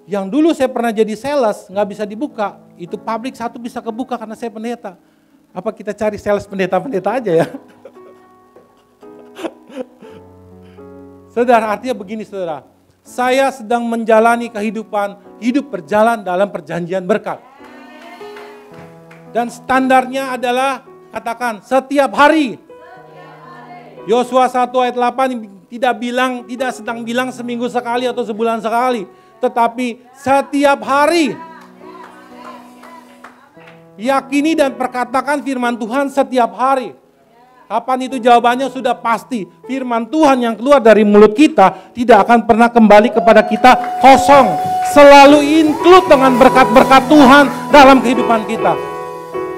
yang dulu saya pernah jadi sales, nggak bisa dibuka, itu publik satu bisa kebuka karena saya pendeta. Apa kita cari sales pendeta-pendeta aja ya? Saudara, artinya begini saudara, saya sedang menjalani kehidupan, hidup berjalan dalam perjanjian berkat. Dan standarnya adalah, katakan, setiap hari. Yosua 1 ayat 8 tidak sedang bilang seminggu sekali atau sebulan sekali, tetapi setiap hari. Yakini dan perkatakan firman Tuhan setiap hari. Kapan itu? Jawabannya sudah pasti. Firman Tuhan yang keluar dari mulut kita tidak akan pernah kembali kepada kita kosong. Selalu include dengan berkat-berkat Tuhan dalam kehidupan kita.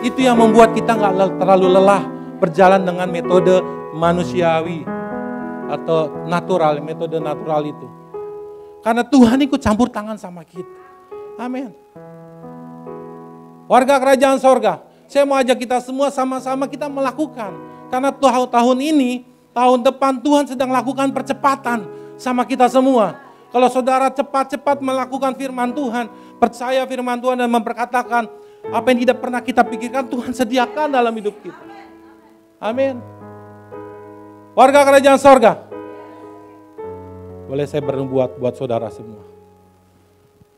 Itu yang membuat kita nggak terlalu lelah berjalan dengan metode manusiawi atau natural, metode natural itu. Karena Tuhan ikut campur tangan sama kita. Amin. Warga kerajaan sorga, saya mau ajak kita semua sama-sama kita melakukan. Karena tahun ini, tahun depan Tuhan sedang lakukan percepatan sama kita semua. Kalau saudara cepat-cepat melakukan firman Tuhan, percaya firman Tuhan dan memperkatakan apa yang tidak pernah kita pikirkan, Tuhan sediakan dalam hidup kita. Amin. Warga kerajaan sorga, boleh saya bernubuat buat saudara semua.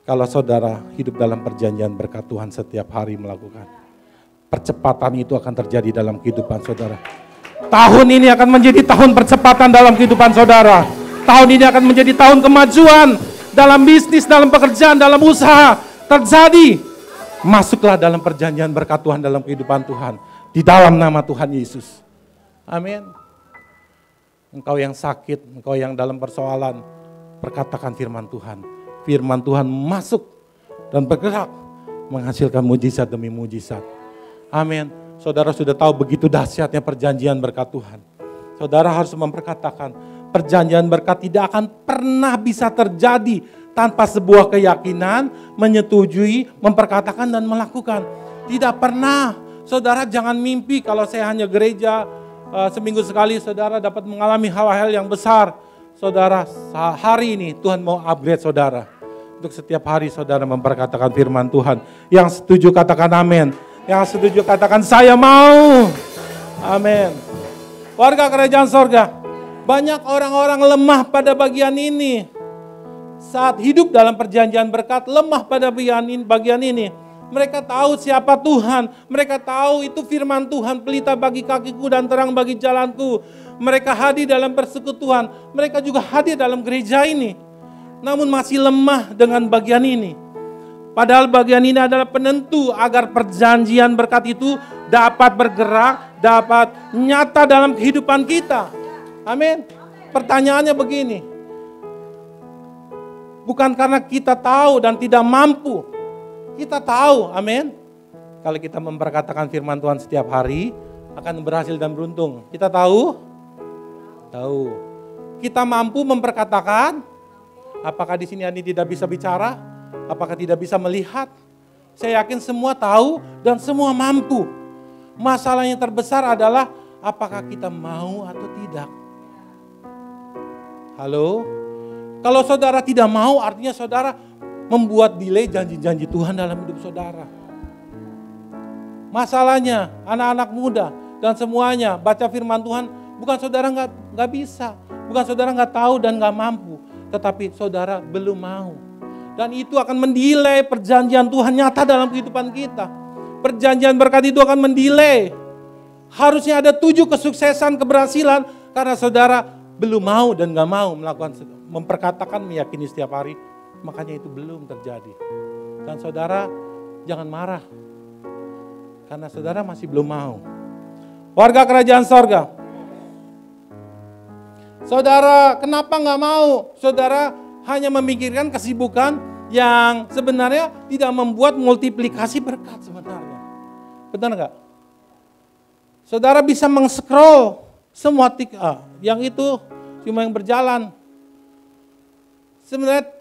Kalau saudara hidup dalam perjanjian berkat Tuhan setiap hari melakukan, percepatan itu akan terjadi dalam kehidupan saudara. Tahun ini akan menjadi tahun percepatan dalam kehidupan saudara. Tahun ini akan menjadi tahun kemajuan dalam bisnis, dalam pekerjaan, dalam usaha. Terjadi. Masuklah dalam perjanjian berkat Tuhan dalam kehidupan Tuhan. Di dalam nama Tuhan Yesus. Amin. Engkau yang sakit, engkau yang dalam persoalan, perkatakan firman Tuhan. Firman Tuhan masuk dan bergerak, menghasilkan mujizat demi mujizat. Amin. Saudara sudah tahu begitu dahsyatnya perjanjian berkat Tuhan. Saudara harus memperkatakan, perjanjian berkat tidak akan pernah bisa terjadi tanpa sebuah keyakinan, menyetujui, memperkatakan dan melakukan. Tidak pernah. Saudara jangan mimpi kalau saya hanya gereja seminggu sekali saudara dapat mengalami hal-hal yang besar. Saudara, hari ini Tuhan mau upgrade saudara. Untuk setiap hari saudara memperkatakan firman Tuhan. Yang setuju katakan amin. Yang setuju katakan saya mau. Amin. Warga kerajaan sorga, banyak orang-orang lemah pada bagian ini. Saat hidup dalam perjanjian berkat, lemah pada bagian ini. Mereka tahu siapa Tuhan, mereka tahu itu firman Tuhan, pelita bagi kakiku dan terang bagi jalanku. Mereka hadir dalam persekutuan, mereka juga hadir dalam gereja ini. Namun masih lemah dengan bagian ini. Padahal bagian ini adalah penentu agar perjanjian berkat itu dapat bergerak, dapat nyata dalam kehidupan kita. Amin. Pertanyaannya begini, bukan karena kita tahu dan tidak mampu. Kita tahu, amin. Kalau kita memperkatakan firman Tuhan setiap hari, akan berhasil dan beruntung. Kita tahu? Tahu. Kita mampu memperkatakan? Apakah di sini Andi tidak bisa bicara? Apakah tidak bisa melihat? Saya yakin semua tahu dan semua mampu. Masalah yang terbesar adalah apakah kita mau atau tidak. Halo? Kalau saudara tidak mau, artinya saudara membuat delay janji-janji Tuhan dalam hidup saudara. Masalahnya anak-anak muda dan semuanya baca firman Tuhan, bukan saudara nggak bisa, bukan saudara nggak tahu dan nggak mampu, tetapi saudara belum mau. Dan itu akan mendelay perjanjian Tuhan nyata dalam kehidupan kita. Perjanjian berkat itu akan mendelay. Harusnya ada 7 kesuksesan, keberhasilan, karena saudara belum mau dan nggak mau melakukan, memperkatakan, meyakini setiap hari. Makanya itu belum terjadi. Dan saudara jangan marah. Karena saudara masih belum mau. Warga kerajaan sorga. Saudara kenapa nggak mau? Saudara hanya memikirkan kesibukan yang sebenarnya tidak membuat multiplikasi berkat sebenarnya. Benar nggak? Saudara bisa meng-scroll semua yang itu cuma yang berjalan. Sebenarnya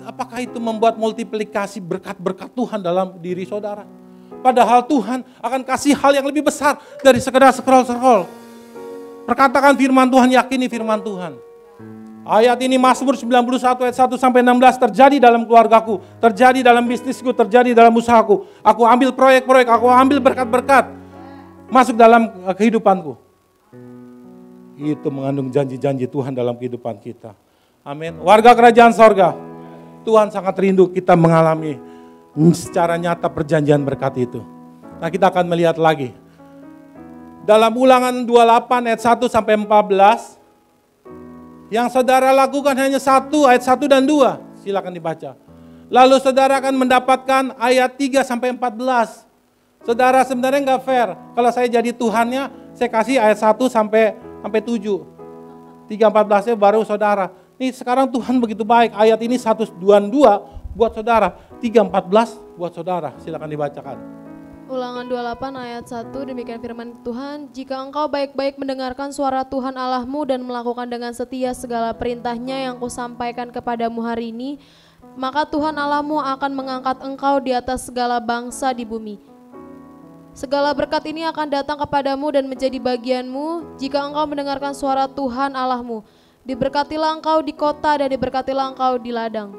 apakah itu membuat multiplikasi berkat-berkat Tuhan dalam diri saudara? Padahal Tuhan akan kasih hal yang lebih besar dari sekedar scroll-scroll. Perkatakan firman Tuhan, yakini firman Tuhan. Ayat ini Mazmur 91 ayat 1 sampai 16 terjadi dalam keluargaku, terjadi dalam bisnisku, terjadi dalam usahaku. Aku ambil proyek-proyek, aku ambil berkat-berkat masuk dalam kehidupanku. Itu mengandung janji-janji Tuhan dalam kehidupan kita. Amin. Warga kerajaan sorga, Tuhan sangat rindu kita mengalami secara nyata perjanjian berkat itu. Nah, kita akan melihat lagi. Dalam Ulangan 28 ayat 1 sampai 14, yang saudara lakukan hanya 1 ayat 1 dan 2. Silakan dibaca. Lalu saudara akan mendapatkan ayat 3 sampai 14. Saudara sebenarnya enggak fair. Kalau saya jadi Tuhannya, saya kasih ayat 1 sampai 7. 3:14-nya baru saudara. Nih sekarang Tuhan begitu baik. Ayat ini 1 2 buat saudara. 3:14 buat saudara. Silakan dibacakan. Ulangan 28 ayat 1, demikian firman Tuhan, jika engkau baik-baik mendengarkan suara Tuhan Allahmu dan melakukan dengan setia segala perintahnya yang kusampaikan kepadamu hari ini, maka Tuhan Allahmu akan mengangkat engkau di atas segala bangsa di bumi. Segala berkat ini akan datang kepadamu dan menjadi bagianmu jika engkau mendengarkan suara Tuhan Allahmu. Diberkatilah engkau di kota dan diberkatilah engkau di ladang.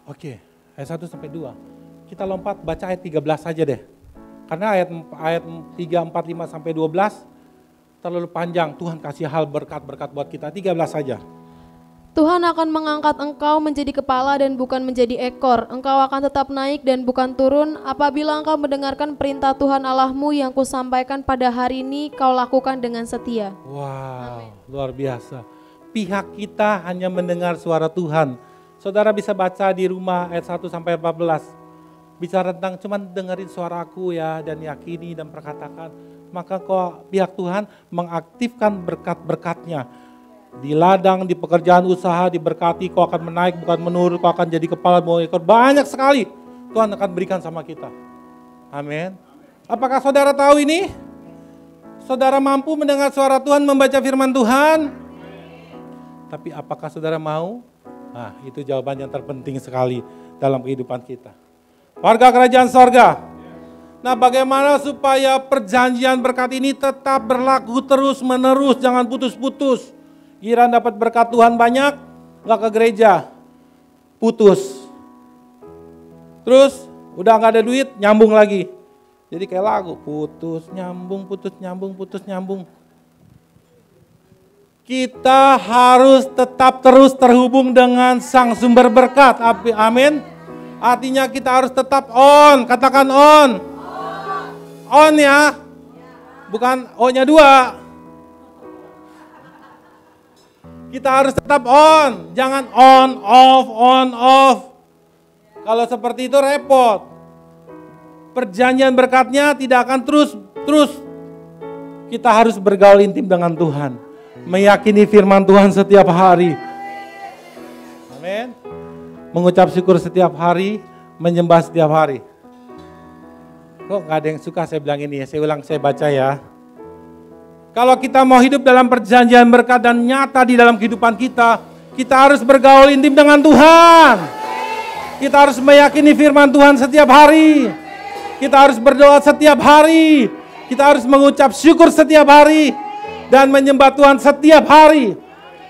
Oke, ayat 1 sampai 2. Kita lompat baca ayat 13 saja deh. Karena ayat 3, 4, 5 sampai 12 terlalu panjang. Tuhan kasih hal berkat-berkat buat kita. 13 saja. Tuhan akan mengangkat engkau menjadi kepala dan bukan menjadi ekor. Engkau akan tetap naik dan bukan turun. Apabila engkau mendengarkan perintah Tuhan Allahmu yang kusampaikan pada hari ini, kau lakukan dengan setia. Wow, luar biasa. Pihak kita hanya mendengar suara Tuhan. Saudara bisa baca di rumah ayat 1 sampai 14. bicara tentang cuman dengerin suaraku ya dan yakini dan perkatakan, maka kau pihak Tuhan mengaktifkan berkat-berkatnya. Di ladang, di pekerjaan usaha diberkati, kau akan menaik bukan menurun, kau akan jadi kepala bukan ekor. Banyak sekali Tuhan akan berikan sama kita. Amin. Apakah saudara tahu ini? Saudara mampu mendengar suara Tuhan, membaca firman Tuhan? Tapi apakah saudara mau? Nah, itu jawaban yang terpenting sekali dalam kehidupan kita. Warga kerajaan sorga. Nah, bagaimana supaya perjanjian berkat ini tetap berlaku terus menerus, jangan putus-putus. Giliran dapat berkat Tuhan banyak, gak ke gereja, putus. Terus udah gak ada duit, nyambung lagi. Jadi kayak lagu, putus nyambung, putus nyambung, putus nyambung. Kita harus tetap terus terhubung dengan Sang Sumber Berkat. Amin. Artinya kita harus tetap on, katakan on. On ya, bukan O-nya 2. Kita harus tetap on, jangan on off. Kalau seperti itu repot. Perjanjian berkatnya tidak akan terus. Kita harus bergaul intim dengan Tuhan, meyakini firman Tuhan setiap hari. Amin. Mengucap syukur setiap hari, menyembah setiap hari. Kok gak ada yang suka saya bilang ini ya, saya baca ya. Kalau kita mau hidup dalam perjanjian berkat dan nyata di dalam kehidupan kita, kita harus bergaul intim dengan Tuhan. Kita harus meyakini firman Tuhan setiap hari. Kita harus berdoa setiap hari. Kita harus mengucap syukur setiap hari. Dan menyembah Tuhan setiap hari.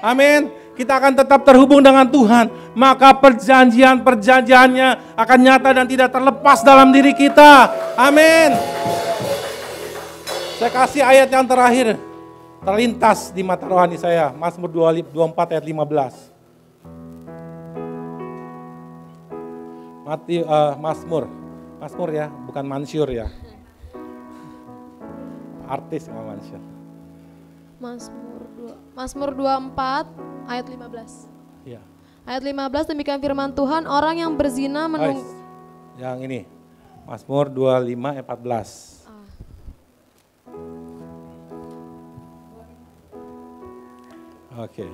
Amin. Kita akan tetap terhubung dengan Tuhan, maka perjanjiannya akan nyata dan tidak terlepas dalam diri kita. Amin. Saya kasih ayat yang terakhir, terlintas di mata rohani saya, Mazmur 24 ayat 15. Mazmur ya, bukan Mansyur ya. Artis sama Mansyur. Mazmur 24 ayat 15. Ya. Ayat 15 demikian firman Tuhan, orang yang berzina menunggu. Yang ini, Mazmur 25 ayat 14. Oke.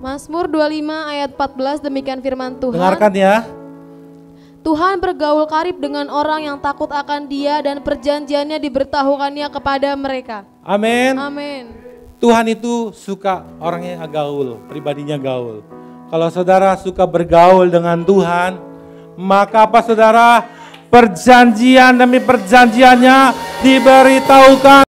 Mazmur 25 ayat 14 demikian firman Tuhan. Dengarkan ya. Tuhan bergaul karib dengan orang yang takut akan Dia dan perjanjiannya diberitahukannya kepada mereka. Amin. Amin. Tuhan itu suka orangnya gaul, pribadinya gaul. Kalau saudara suka bergaul dengan Tuhan, maka apa saudara? Perjanjian demi perjanjiannya diberitahukan